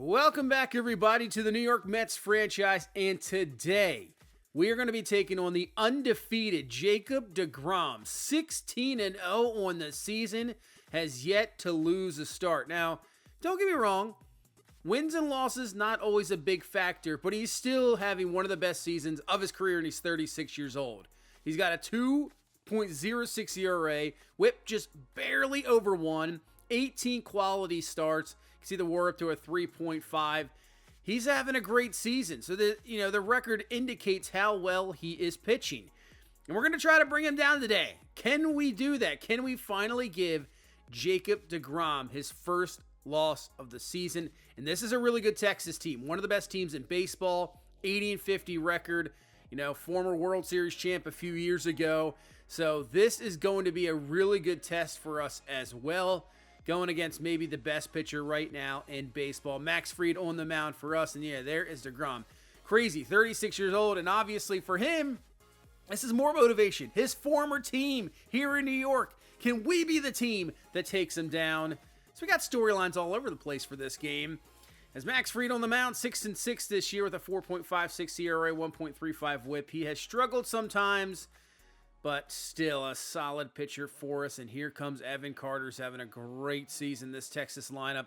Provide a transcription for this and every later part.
Welcome back, everybody, to the New York Mets franchise, and today we are going to be taking on the undefeated Jacob DeGrom. 16-0 on the season, has yet to lose a start. Now, don't get me wrong, wins and losses not always a big factor, but he's still having one of the best seasons of his career, and he's 36 years old. He's got a 2.06 ERA, whip just barely over 1, 18 quality starts. See the WAR up to a 3.5. He's having a great season. So the record indicates how well he is pitching. And we're going to try to bring him down today. Can we do that? Can we finally give Jacob DeGrom his first loss of the season? And this is a really good Texas team. One of the best teams in baseball. 80-50 record. Former World Series champ a few years ago. So this is going to be a really good test for us as well. Going against maybe the best pitcher right now in baseball. Max Fried on the mound for us. And yeah, there is DeGrom. Crazy, 36 years old. And obviously for him, this is more motivation. His former team here in New York. Can we be the team that takes him down? So we got storylines all over the place for this game. As Max Fried on the mound, 6-6 this year with a 4.56 ERA, 1.35 whip. He has struggled sometimes, but still a solid pitcher for us. And here comes Evan Carter's having a great season. This Texas lineup,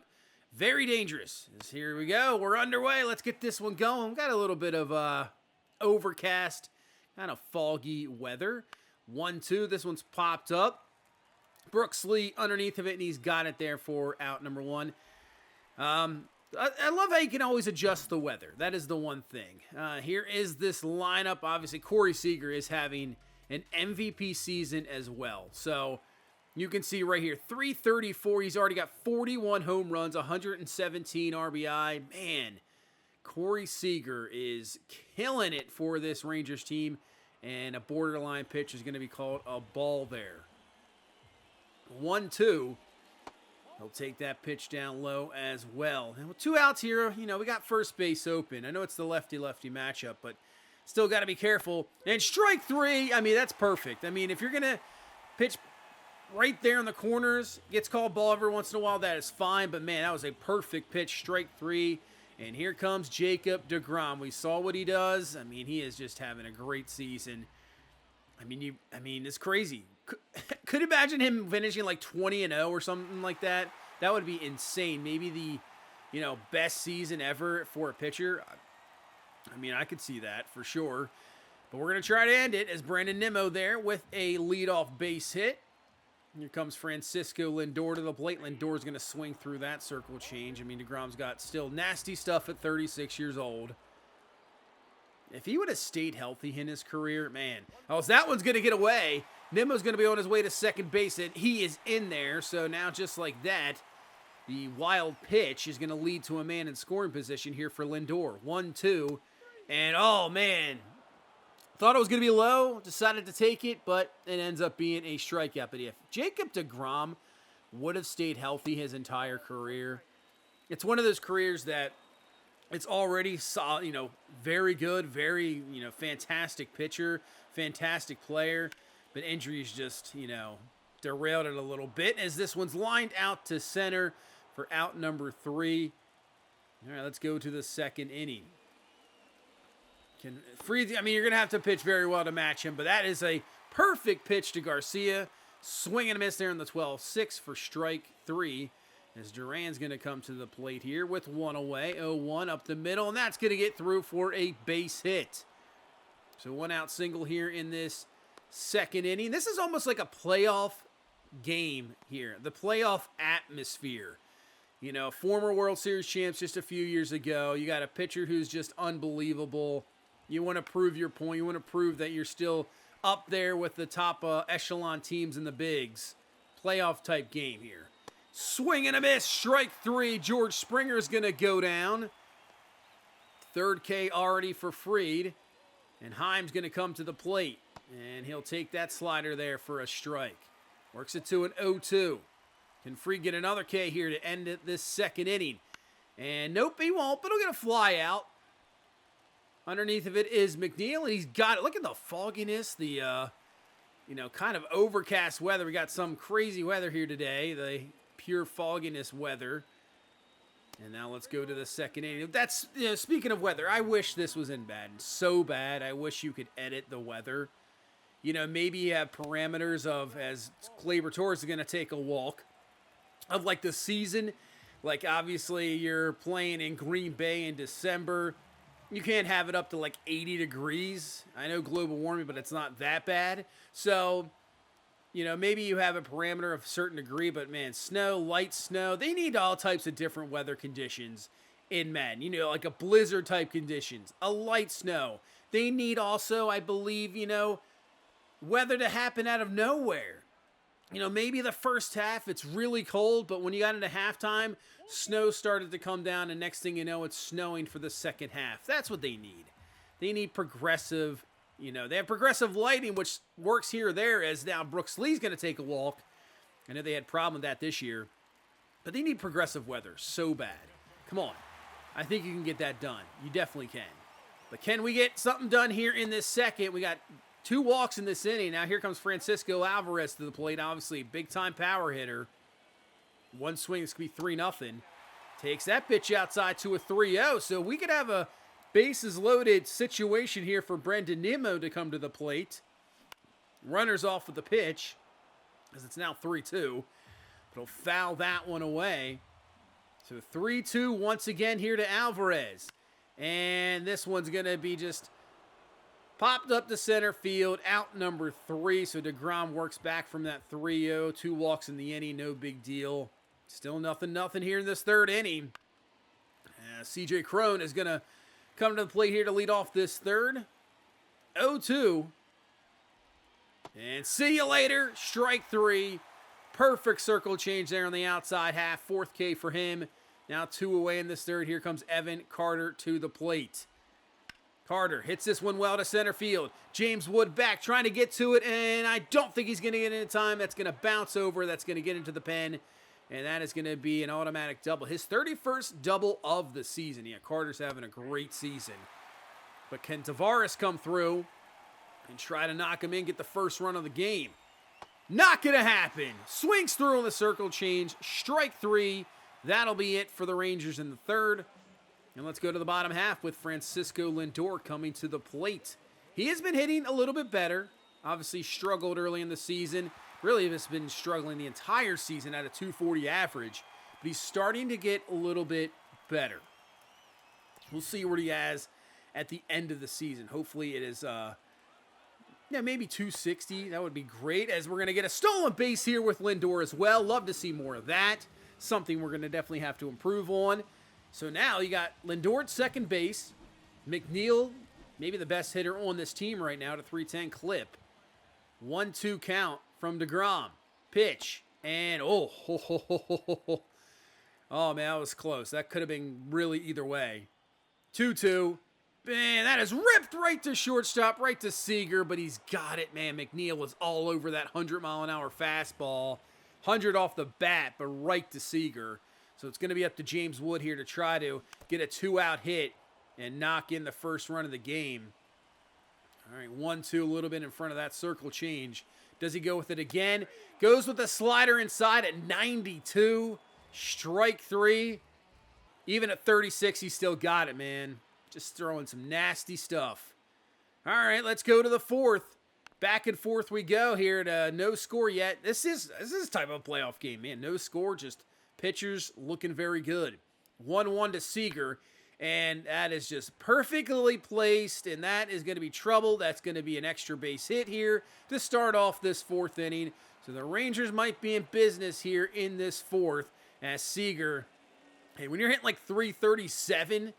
very dangerous. Here we go. We're underway. Let's get this one going. We've got a little bit of overcast, kind of foggy weather. 1-2. This one's popped up. Brooks Lee underneath of it, and he's got it there for out number one. I love how you can always adjust the weather. That is the one thing. Here is this lineup. Obviously, Corey Seager is having an MVP season as well. So you can see right here, 334. He's already got 41 home runs, 117 RBI. Man, Corey Seager is killing it for this Rangers team. And a borderline pitch is going to be called a ball there. 1-2. He'll take that pitch down low as well. And with 2 outs here, we got first base open. I know it's the lefty-lefty matchup, but still got to be careful. And strike 3, that's perfect. If you're going to pitch right there in the corners, gets called ball every once in a while, that is fine. But, man, that was a perfect pitch, strike 3. And here comes Jacob DeGrom. We saw what he does. He is just having a great season. It's crazy. Could imagine him finishing like 20-0 or something like that. That would be insane. Maybe the, best season ever for a pitcher. I could see that for sure. But we're going to try to end it as Brandon Nimmo there with a leadoff base hit. Here comes Francisco Lindor to the plate. Lindor's going to swing through that circle change. DeGrom's got still nasty stuff at 36 years old. If he would have stayed healthy in his career, man. Oh, so that one's going to get away. Nimmo's going to be on his way to second base, and he is in there. So now just like that, the wild pitch is going to lead to a man in scoring position here for Lindor. 1-2. And, oh, man. Thought it was going to be low. Decided to take it, but it ends up being a strikeout. But if Jacob DeGrom would have stayed healthy his entire career, it's one of those careers that it's already solid, very good, very, fantastic pitcher, fantastic player. But injuries just, derailed it a little bit as this one's lined out to center for out number 3. All right, let's go to the second inning. You're going to have to pitch very well to match him, but that is a perfect pitch to Garcia. Swing and a miss there in the 12-6 for strike 3. As Duran's going to come to the plate here with 1 away, 0-1 up the middle, and that's going to get through for a base hit. So 1 out single here in this second inning. This is almost like a playoff game here, the playoff atmosphere. Former World Series champs just a few years ago. You got a pitcher who's just unbelievable. You want to prove your point. You want to prove that you're still up there with the top echelon teams in the bigs. Playoff type game here. Swing and a miss, strike 3. George Springer's going to go down. Third K already for Fried. And Heim's going to come to the plate. And he'll take that slider there for a strike. Works it to an 0-2. Can Fried get another K here to end it this second inning? And nope, he won't, but he'll get a fly out. Underneath of it is McNeil, and he's got it. Look at the fogginess, the kind of overcast weather. We got some crazy weather here today, the pure fogginess weather. And now let's go to the second inning. That's, speaking of weather, I wish this was in bad. So bad. I wish you could edit the weather. Maybe you have parameters of, as Gleyber Torres is going to take a walk, of like the season. Like, obviously, you're playing in Green Bay in December. You can't have it up to like 80 degrees. I know global warming, but it's not that bad. So, maybe you have a parameter of a certain degree, but man, snow, light snow, they need all types of different weather conditions in Madden. Like a blizzard type conditions, a light snow. They need also, I believe, weather to happen out of nowhere. Maybe the first half it's really cold, but when you got into halftime, snow started to come down, and next thing you know, it's snowing for the second half. That's what they need. They need progressive, they have progressive lighting, which works here or there, as now Brooks Lee's going to take a walk. I know they had a problem with that this year, but they need progressive weather so bad. Come on. I think you can get that done. You definitely can. But can we get something done here in this second? We got 2 walks in this inning. Now here comes Francisco Alvarez to the plate. Obviously, big-time power hitter. One swing, this could be 3-0. Takes that pitch outside to a 3-0. So we could have a bases-loaded situation here for Brendan Nimmo to come to the plate. Runners off with the pitch, as it's now 3-2. But he'll foul that one away. So 3-2 once again here to Alvarez. And this one's going to be just popped up to center field, out number 3. So DeGrom works back from that 3-0. 2 walks in the inning, no big deal. Still nothing here in this third inning. CJ Crone is going to come to the plate here to lead off this third. 0-2. And see you later. Strike 3. Perfect circle change there on the outside half. 4th K for him. Now 2 away in this third. Here comes Evan Carter to the plate. Carter hits this one well to center field. James Wood back, trying to get to it, and I don't think he's going to get in time. That's going to bounce over. That's going to get into the pen, and that is going to be an automatic double. His 31st double of the season. Yeah, Carter's having a great season. But can Tavares come through and try to knock him in, get the first run of the game? Not going to happen. Swings through on the circle change. Strike 3. That'll be it for the Rangers in the third. And let's go to the bottom half with Francisco Lindor coming to the plate. He has been hitting a little bit better. Obviously struggled early in the season. Really has been struggling the entire season at a 240 average. But he's starting to get a little bit better. We'll see what he has at the end of the season. Hopefully it is maybe 260. That would be great, as we're going to get a stolen base here with Lindor as well. Love to see more of that. Something we're going to definitely have to improve on. So now you got Lindor at second base. McNeil, maybe the best hitter on this team right now, at a 310 clip. 1-2 count from DeGrom. Pitch. And oh man, that was close. That could have been really either way. 2-2. Man, that is ripped right to shortstop, right to Seager, but he's got it, man. McNeil was all over that 100-mile-an-hour fastball. 100 off the bat, but right to Seager. So it's going to be up to James Wood here to try to get a 2-out hit and knock in the first run of the game. All right, 1-2, a little bit in front of that circle change. Does he go with it again? Goes with the slider inside at 92. Strike 3. Even at 36, he still got it, man. Just throwing some nasty stuff. All right, let's go to the fourth. Back and forth we go here to no score yet. This is type of playoff game, man. No score, just pitchers looking very good. 1-1 to Seager, and that is just perfectly placed, and that is going to be trouble. That's going to be an extra base hit here to start off this 4th inning. So the Rangers might be in business here in this 4th, as Seager, hey, when you're hitting like 337,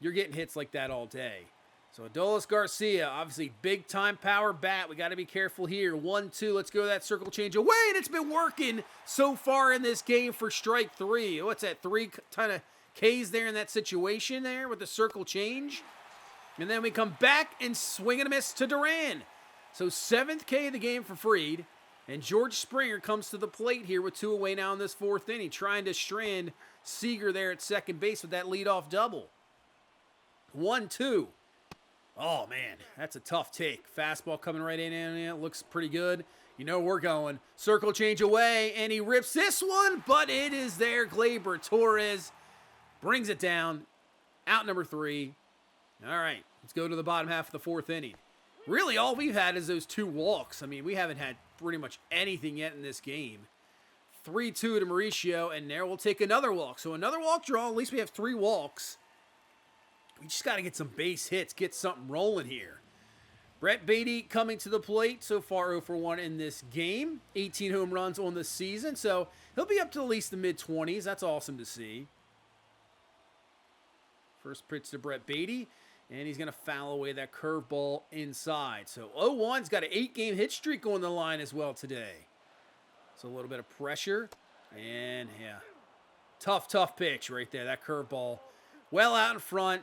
you're getting hits like that all day. So Adolis Garcia, obviously big-time power bat. We got to be careful here. 1-2. Let's go that circle change away, and it's been working so far in this game for strike 3. What's that, 3 kind of Ks there in that situation there with the circle change? And then we come back and swing and a miss to Duran. So 7th K of the game for Fried. And George Springer comes to the plate here with 2 away now in this 4th inning, trying to strand Seager there at second base with that leadoff double. 1-2. Oh, man, that's a tough take. Fastball coming right in, and it looks pretty good. You know we're going. Circle change away, and he rips this one, but it is there. Gleyber Torres brings it down. Out number 3. All right, let's go to the bottom half of the 4th inning. Really, all we've had is those 2 walks. I mean, we haven't had pretty much anything yet in this game. 3-2 to Mauricio, and there we'll take another walk. So another walk draw. At least we have 3 walks. We just got to get some base hits, get something rolling here. Brett Baty coming to the plate. So far 0 for 1 in this game. 18 home runs on the season. So he'll be up to at least the mid-20s. That's awesome to see. First pitch to Brett Baty. And he's going to foul away that curveball inside. So 0-1's got an 8-game hit streak on the line as well today. So a little bit of pressure. And, yeah, tough pitch right there. That curveball well out in front.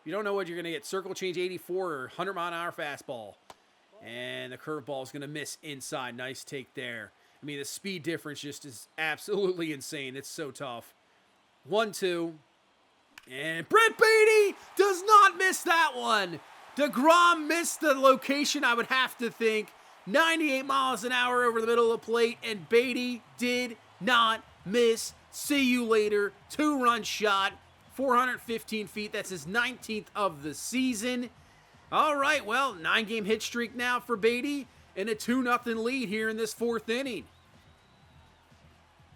You don't know what you're going to get. Circle change 84 or 100-mile-an-hour fastball. And the curveball is going to miss inside. Nice take there. I mean, the speed difference just is absolutely insane. It's so tough. 1-2. And Brett Baty does not miss that one. DeGrom missed the location, I would have to think. 98 miles an hour over the middle of the plate, and Baty did not miss. See you later. 2-run shot, 415 feet. That's his 19th of the season. All right, well, 9-game hit streak now for Baty, and a 2-0 lead here in this 4th inning.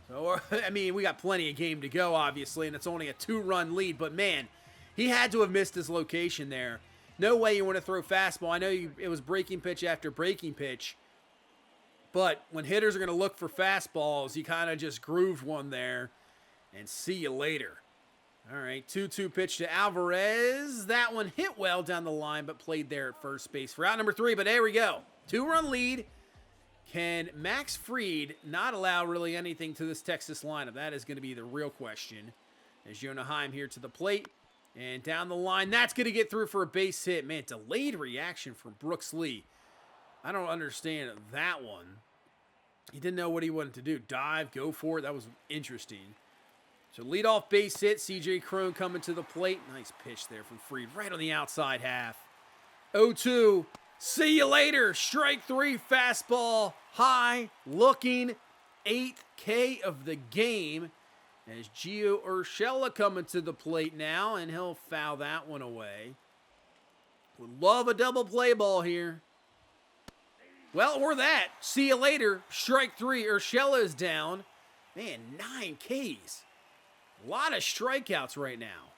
So, I mean, we got plenty of game to go, obviously, and it's only a 2-run lead. But, man, he had to have missed his location there. No way you want to throw fastball. I know it was breaking pitch after breaking pitch. But when hitters are going to look for fastballs, he kind of just grooved one there. And see you later. All right, 2-2 pitch to Alvarez. That one hit well down the line, but played there at first base for out number 3. But there we go. 2-run lead. Can Max Fried not allow really anything to this Texas lineup? That is going to be the real question. As Jonah Heim here to the plate. And down the line, that's going to get through for a base hit. Man, delayed reaction from Brooks Lee. I don't understand that one. He didn't know what he wanted to do. Dive, go for it. That was interesting. So leadoff base hit. C.J. Cron coming to the plate. Nice pitch there from Fried. Right on the outside half. 0-2. See you later. Strike 3 fastball. High looking. 8th K of the game. As Gio Urshela coming to the plate now. And he'll foul that one away. Would love a double play ball here. Well, or that. See you later. Strike 3. Urshela is down. Man, 9 Ks. A lot of strikeouts right now.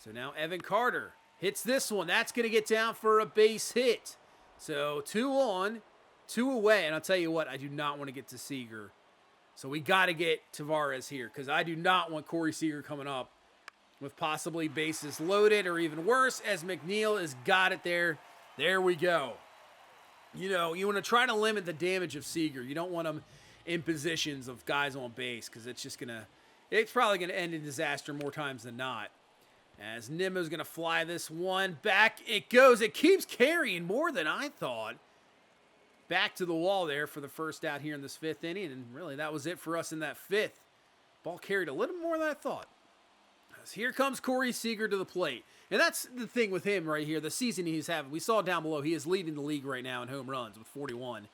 So now Evan Carter hits this one. That's going to get down for a base hit. So 2 on, 2 away. And I'll tell you what, I do not want to get to Seager. So we got to get Tavares here because I do not want Corey Seager coming up with possibly bases loaded or even worse as McNeil has got it there. There we go. You know, you want to try to limit the damage of Seager. You don't want him in positions of guys on base because it's probably going to end in disaster more times than not. As Nimmo's going to fly this one. Back it goes. It keeps carrying more than I thought. Back to the wall there for the first out here in this 5th inning. And really, that was it for us in that 5th. Ball carried a little more than I thought. As here comes Corey Seager to the plate. And that's the thing with him right here. The season he's having. We saw down below. He is leading the league right now in home runs with 41.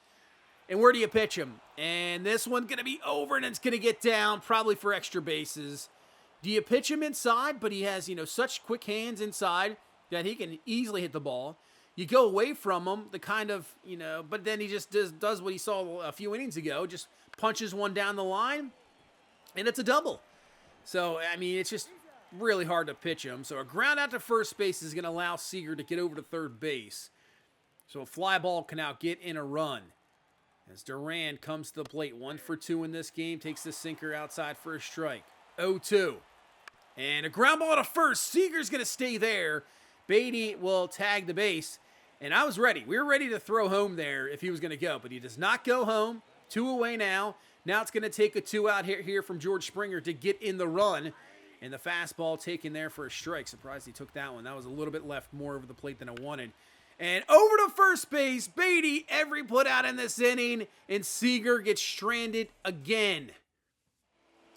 And where do you pitch him? And this one's going to be over, and it's going to get down, probably for extra bases. Do you pitch him inside? But he has, such quick hands inside that he can easily hit the ball. You go away from him, but then he just does what he saw a few innings ago, just punches one down the line, and it's a double. So, I mean, it's just really hard to pitch him. So a ground out to first base is going to allow Seager to get over to third base. So a fly ball can now get in a run. As Durand comes to the plate, 1 for 2 in this game, takes the sinker outside for a strike. 0-2. And a ground ball to first. Seager's going to stay there. Baty will tag the base. And I was ready. We were ready to throw home there if he was going to go. But he does not go home. 2 away now. Now it's going to take a 2 out here from George Springer to get in the run. And the fastball taken there for a strike. Surprised he took that one. That was a little bit left more over the plate than I wanted. And over to first base, Baty, every put out in this inning, and Seager gets stranded again.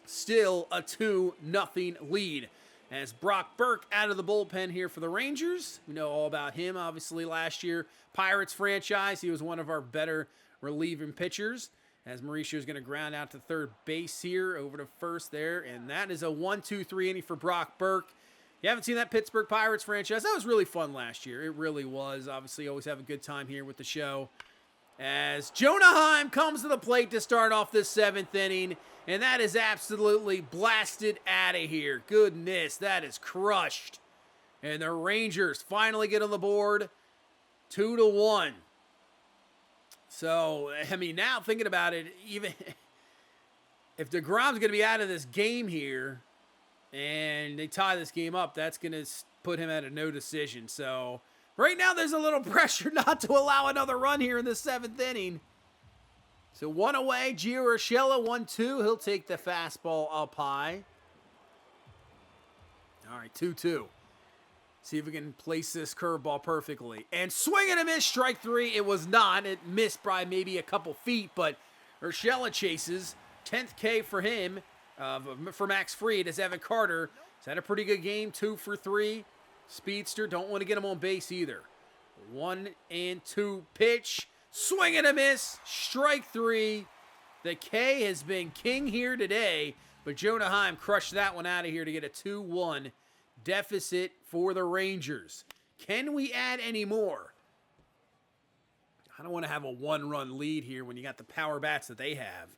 Still a 2-0 lead. As Brock Burke out of the bullpen here for the Rangers. We know all about him, obviously, last year. Pirates franchise, he was one of our better relieving pitchers. as Mauricio's going to ground out to third base here, over to first there, and that is a 1-2-3 inning for Brock Burke. You haven't seen that Pittsburgh Pirates franchise? That was really fun last year. It really was. Obviously, always have a good time here with the show. As Jonah Heim comes to the plate to start off this 7th inning, and that is absolutely blasted out of here. Goodness, that is crushed. And the Rangers finally get on the board, 2-1. So, I mean, now thinking about it, even if DeGrom's going to be out of this game here, and they tie this game up, that's going to put him at a no decision. So, right now there's a little pressure not to allow another run here in the 7th inning. So, 1 away, Gio Urshela, 1-2. He'll take the fastball up high. All right, 2-2. See if we can place this curveball perfectly. And swing and a miss, strike 3. It was not. It missed by maybe a couple feet, but Urshela chases. 10th K for him. For Max Fried, as Evan Carter has had a pretty good game, 2 for 3. Speedster, don't want to get him on base either. 1-2 pitch, swing and a miss, strike 3. The K has been king here today, but Jonah Heim crushed that one out of here to get a 2-1 deficit for the Rangers. Can we add any more? I don't want to have a 1-run lead here when you got the power bats that they have.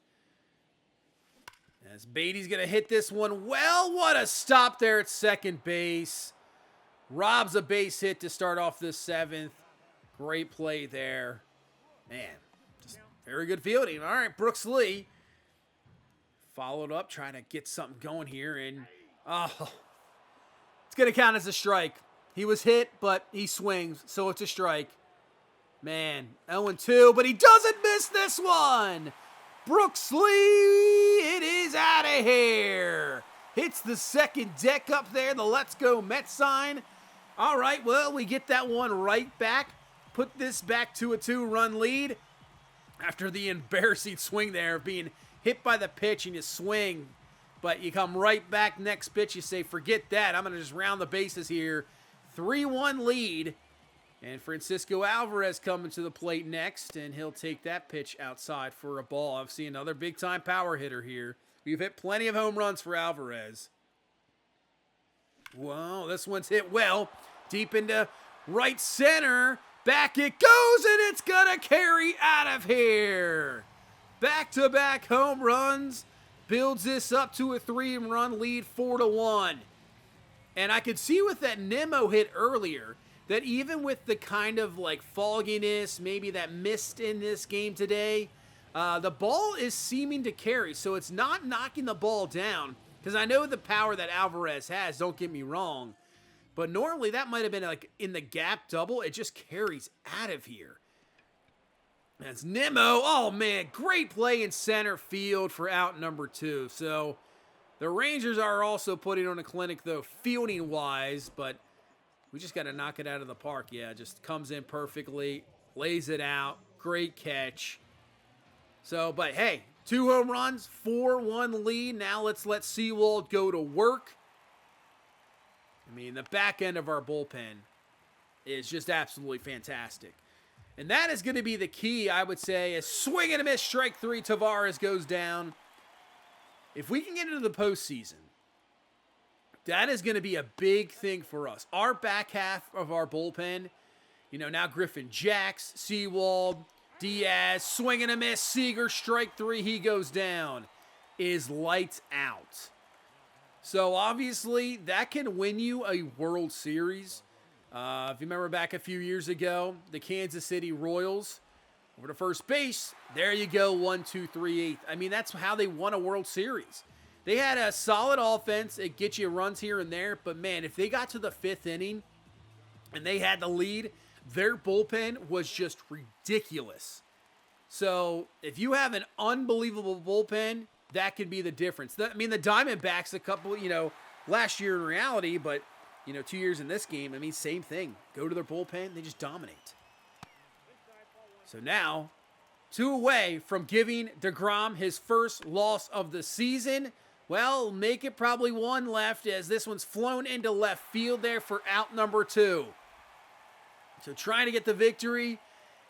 As Beatty's going to hit this one well. What a stop there at second base. Robs a base hit to start off this 7th. Great play there. Man, just very good fielding. All right, Brooks Lee followed up, trying to get something going here. And, it's going to count as a strike. He was hit, but he swings, so it's a strike. Man, 0-2, but he doesn't miss this one. Brooks Lee, it is out of here. Hits the second deck up there, the Let's Go Mets sign. All right, well, we get that one right back. Put this back to a 2-run lead after the embarrassing swing there of being hit by the pitch and you swing. But you come right back next pitch, you say, forget that. I'm going to just round the bases here. 3-1 lead. And Francisco Alvarez coming to the plate next, and he'll take that pitch outside for a ball. I've seen another big-time power hitter here. We've hit plenty of home runs for Alvarez. Whoa, this one's hit well. Deep into right center. Back it goes, and it's going to carry out of here. Back-to-back home runs. Builds this up to a 3-run lead, 4-1. And I could see with that Nimmo hit earlier that even with the kind of like fogginess, maybe that mist in this game today, the ball is seeming to carry. So it's not knocking the ball down, because I know the power that Alvarez has, don't get me wrong. But normally that might have been like in the gap double. It just carries out of here. That's Nimmo. Oh man, great play in center field for out number 2. So the Rangers are also putting on a clinic though, fielding wise, but we just got to knock it out of the park. Yeah, just comes in perfectly, lays it out. Great catch. So, but hey, 2 home runs, 4-1 lead. Now let's let Seawald go to work. I mean, the back end of our bullpen is just absolutely fantastic. And that is going to be the key, I would say, as swing and a miss, strike 3, Tavares goes down. If we can get into the postseason, that is going to be a big thing for us. Our back half of our bullpen, you know, now Griffin Jacks, Seawald, Diaz, swing and a miss, Seager, strike 3, he goes down, is lights out. So obviously that can win you a World Series. If you remember back a few years ago, the Kansas City Royals over to first base, there you go, 1, 2, 3, 8. I mean, that's how they won a World Series. They had a solid offense. It gets you runs here and there. But, man, if they got to the 5th inning and they had the lead, their bullpen was just ridiculous. So, if you have an unbelievable bullpen, that could be the difference. I mean, the Diamondbacks a couple, last year in reality, but, 2 years in this game, I mean, same thing. Go to their bullpen, they just dominate. So now, 2 away from giving DeGrom his first loss of the season. Well, make it probably 1 left, as this one's flown into left field there for out number 2. So trying to get the victory,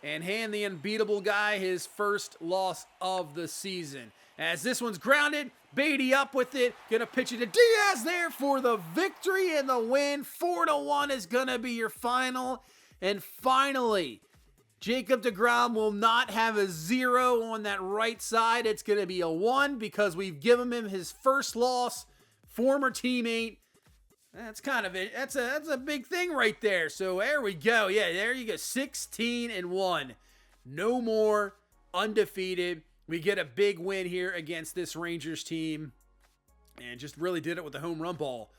and hand the unbeatable guy his first loss of the season. As this one's grounded, Beatty up with it, gonna pitch it to Diaz there for the victory and the win. 4-1 is gonna be your final. And finally, Jacob DeGrom will not have a 0 on that right side. It's gonna be a 1 because we've given him his first loss. Former teammate. That's kind of it. That's a big thing right there. So there we go. Yeah, there you go. 16-1. No more undefeated. We get a big win here against this Rangers team. And just really did it with the home run ball.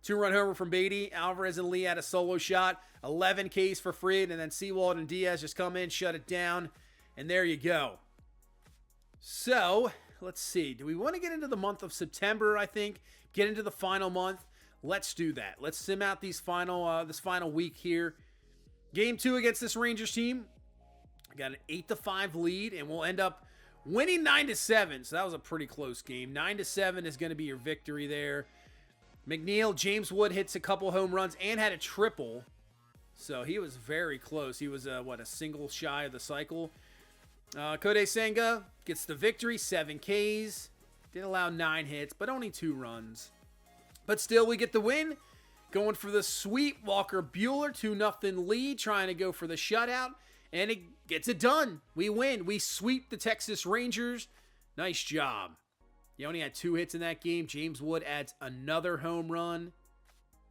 2-run homer from Beatty. Alvarez and Lee had a solo shot. 11 Ks for Fried. And then Seawald and Diaz just come in, shut it down. And there you go. So, let's see. Do we want to get into the month of September, I think? Get into the final month? Let's do that. Let's sim out these this final week here. Game 2 against this Rangers team. I got an 8-5 lead, and we'll end up winning 9-7. So that was a pretty close game. 9-7 is going to be your victory there. McNeil, James Wood hits a couple home runs and had a triple. So he was very close. He was, a single shy of the cycle. Kodai Senga gets the victory, 7 Ks. Did allow 9 hits, but only 2 runs. But still, we get the win. Going for the sweep. Walker Buehler, 2-0 lead. Trying to go for the shutout. And it gets it done. We win. We sweep the Texas Rangers. Nice job. He only had 2 hits in that game. James Wood adds another home run.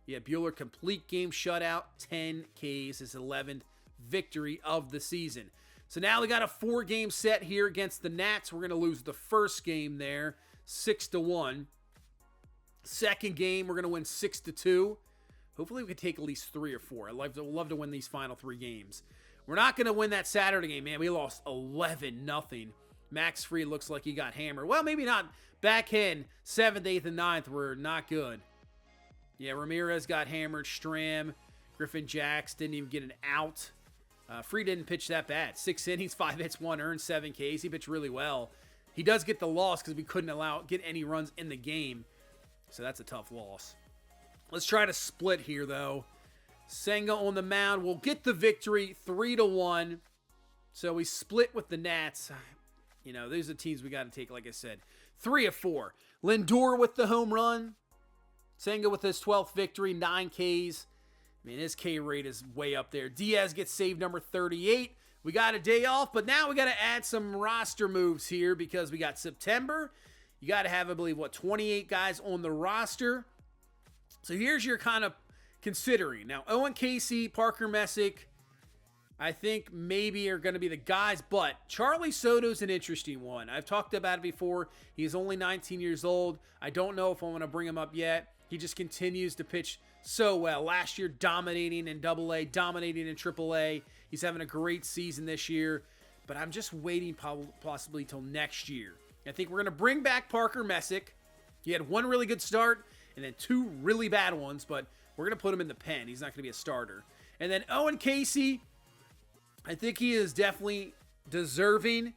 Yeah, Buehler, complete game shutout. 10 Ks. His 11th victory of the season. So now we got a 4-game set here against the Nats. We're going to lose the first game there. 6-1. Second game, we're going to win 6-2. Hopefully we can take at least 3 or 4. I'd love to win these final 3 games. We're not going to win that Saturday game, man. We lost 11-0. Max Fried looks like he got hammered. Well, maybe not. Back in 7th, 8th, and 9th were not good. Yeah, Ramirez got hammered. Stram, Griffin Jacks didn't even get an out. Fried didn't pitch that bad. 6 innings, 5 hits, 1 earned, 7 Ks. He pitched really well. He does get the loss because we couldn't get any runs in the game. So that's a tough loss. Let's try to split here, though. Senga on the mound will get the victory, 3-1. So we split with the Nats. You know, these are the teams we got to take, like I said. 3 of 4. Lindor with the home run. Senga with his 12th victory, 9 Ks. I mean, his K rate is way up there. Diaz gets save number 38. We got a day off, but now we got to add some roster moves here because we got September. You got to have, I believe, 28 guys on the roster. So here's your kind of considering. Now, Owen Casey, Parker Messick, I think maybe are going to be the guys, but Charlie Soto's an interesting one. I've talked about it before. He's only 19 years old. I don't know if I want to bring him up yet. He just continues to pitch so well. Last year, dominating in AA, dominating in AAA. He's having a great season this year, but I'm just waiting possibly till next year. I think we're going to bring back Parker Messick. He had 1 really good start and then 2 really bad ones, but we're going to put him in the pen. He's not going to be a starter. And then Owen Casey, I think he is definitely deserving.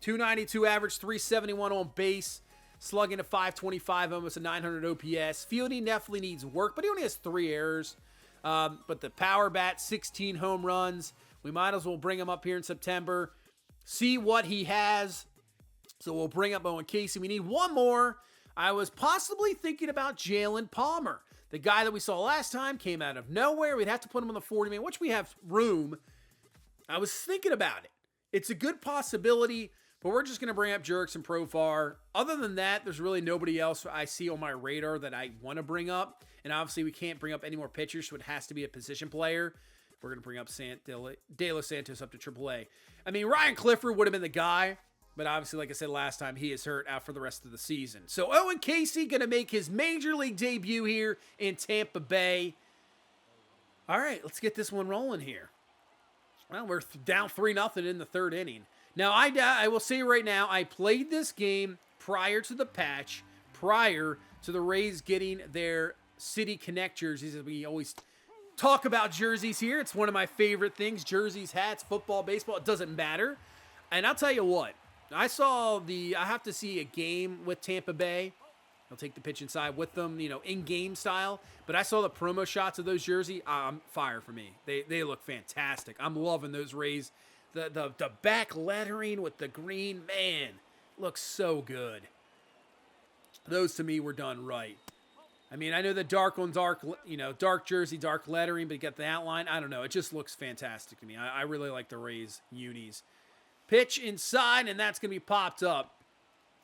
292 average, 371 on base, slugging a 525, almost a 900 OPS. Fielding definitely needs work, but he only has 3 errors. But the power bat, 16 home runs. We might as well bring him up here in September, see what he has. So we'll bring up Owen Casey. We need 1 more. I was possibly thinking about Jalen Palmer. The guy that we saw last time came out of nowhere. We'd have to put him on the 40-man, which we have room. I was thinking about it. It's a good possibility, but we're just going to bring up Jurickson Profar. Other than that, there's really nobody else I see on my radar that I want to bring up. And obviously, we can't bring up any more pitchers, so it has to be a position player. We're going to bring up De Los Santos up to AAA. I mean, Ryan Clifford would have been the guy, but obviously, like I said last time, he is hurt out for the rest of the season. So Owen Casey going to make his major league debut here in Tampa Bay. All right, let's get this one rolling here. Well, we're down 3-0 in the 3rd inning. Now, I will say right now, I played this game prior to the patch, prior to the Rays getting their City Connect jerseys. We always talk about jerseys here. It's one of my favorite things. Jerseys, hats, football, baseball, it doesn't matter. And I'll tell you what, I have to see a game with Tampa Bay. I'll take the pitch inside with them, in-game style. But I saw the promo shots of those jerseys. Fire for me. They look fantastic. I'm loving those Rays The back lettering with the green, man, looks so good. Those to me were done right. I mean, I know the dark on dark, dark jersey, dark lettering, but you got the outline. I don't know. It just looks fantastic to me. I really like the Rays unis. Pitch inside, and that's going to be popped up.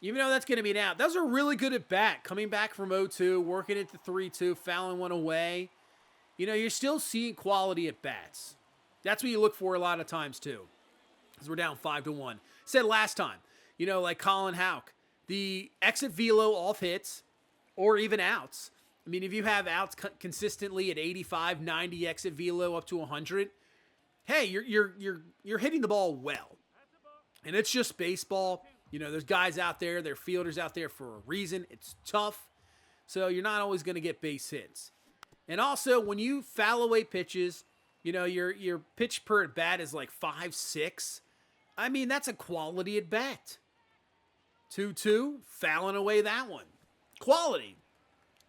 Even though that's going to be an out. Those are really good at bat. Coming back from 0-2, working it to 3-2, fouling one away. You're still seeing quality at bats. That's what you look for a lot of times, too. Because we're down 5-1. Said last time, like Colin Houck, the exit velo off hits or even outs. I mean, if you have outs consistently at 85, 90 exit velo up to 100, hey, you're hitting the ball well. And it's just baseball. There's guys out there, there are fielders out there for a reason. It's tough. So you're not always going to get base hits. And also, when you foul away pitches, your pitch per at bat is like 5-6. I mean, that's a quality at bat. 2-2, fouling away that one. Quality.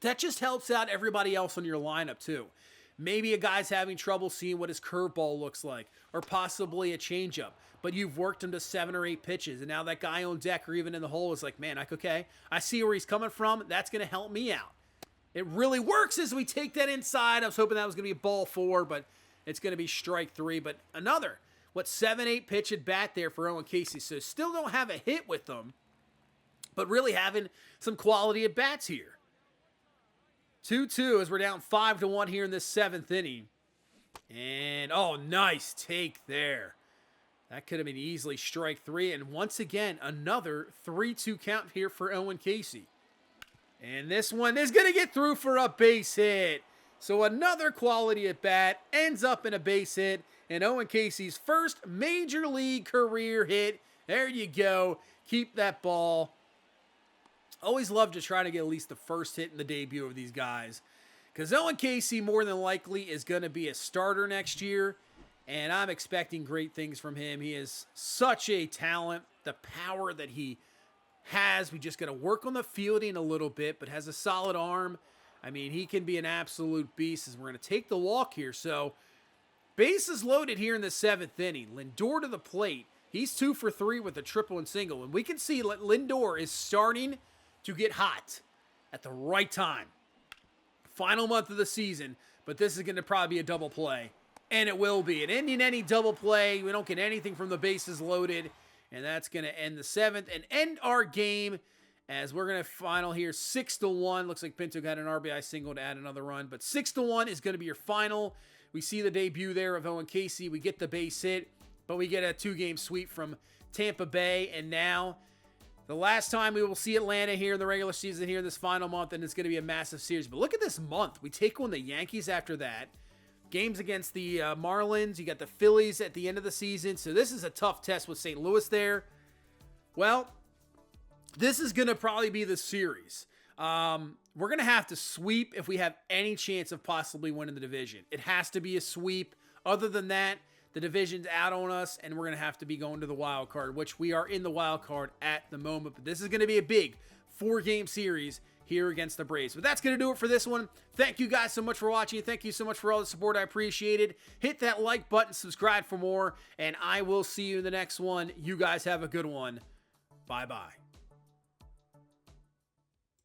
That just helps out everybody else on your lineup, too. Maybe a guy's having trouble seeing what his curveball looks like, or possibly a changeup, but you've worked him to 7 or 8 pitches, and now that guy on deck or even in the hole is like, man, okay, I see where he's coming from. That's going to help me out. It really works as we take that inside. I was hoping that was going to be a ball 4, but it's going to be strike 3. But another, 7-8 pitch at bat there for Owen Casey. So still don't have a hit with them, but really having some quality at bats here. 2-2 as we're down 5-1 here in this 7th inning. And, oh, nice take there. That could have been easily strike 3. And once again, another 3-2 count here for Owen Casey. And this one is going to get through for a base hit. So another quality at bat ends up in a base hit. And Owen Casey's first major league career hit. There you go. Keep that ball. Always love to try to get at least the first hit in the debut of these guys. Because Owen Casey more than likely is going to be a starter next year. And I'm expecting great things from him. He is such a talent. The power that he has. We just got to work on the fielding a little bit. But has a solid arm. I mean, he can be an absolute beast as we're going to take the walk here. So, bases loaded here in the 7th inning. Lindor to the plate. He's 2 for 3 with a triple and single. And we can see that Lindor is starting to get hot at the right time. Final month of the season, but this is going to probably be a double play, and it will be. An ending any double play. We don't get anything from the bases loaded, and that's going to end the 7th and end our game as we're going to final here 6-1. Looks like Pinto got an RBI single to add another run, but 6-1 is going to be your final. We see the debut there of Owen Casey. We get the base hit, but we get a 2-game sweep from Tampa Bay, and now the last time we will see Atlanta here in the regular season here this final month, and it's going to be a massive series. But look at this month. We take on the Yankees after that. Games against the Marlins. You got the Phillies at the end of the season. So this is a tough test with St. Louis there. Well, this is going to probably be the series. We're going to have to sweep if we have any chance of possibly winning the division. It has to be a sweep. Other than that, the division's out on us, and we're going to have to be going to the wild card, which we are in the wild card at the moment. But this is going to be a big 4-game series here against the Braves. But that's going to do it for this one. Thank you guys so much for watching. Thank you so much for all the support. I appreciate it. Hit that like button, subscribe for more, and I will see you in the next one. You guys have a good one. Bye-bye.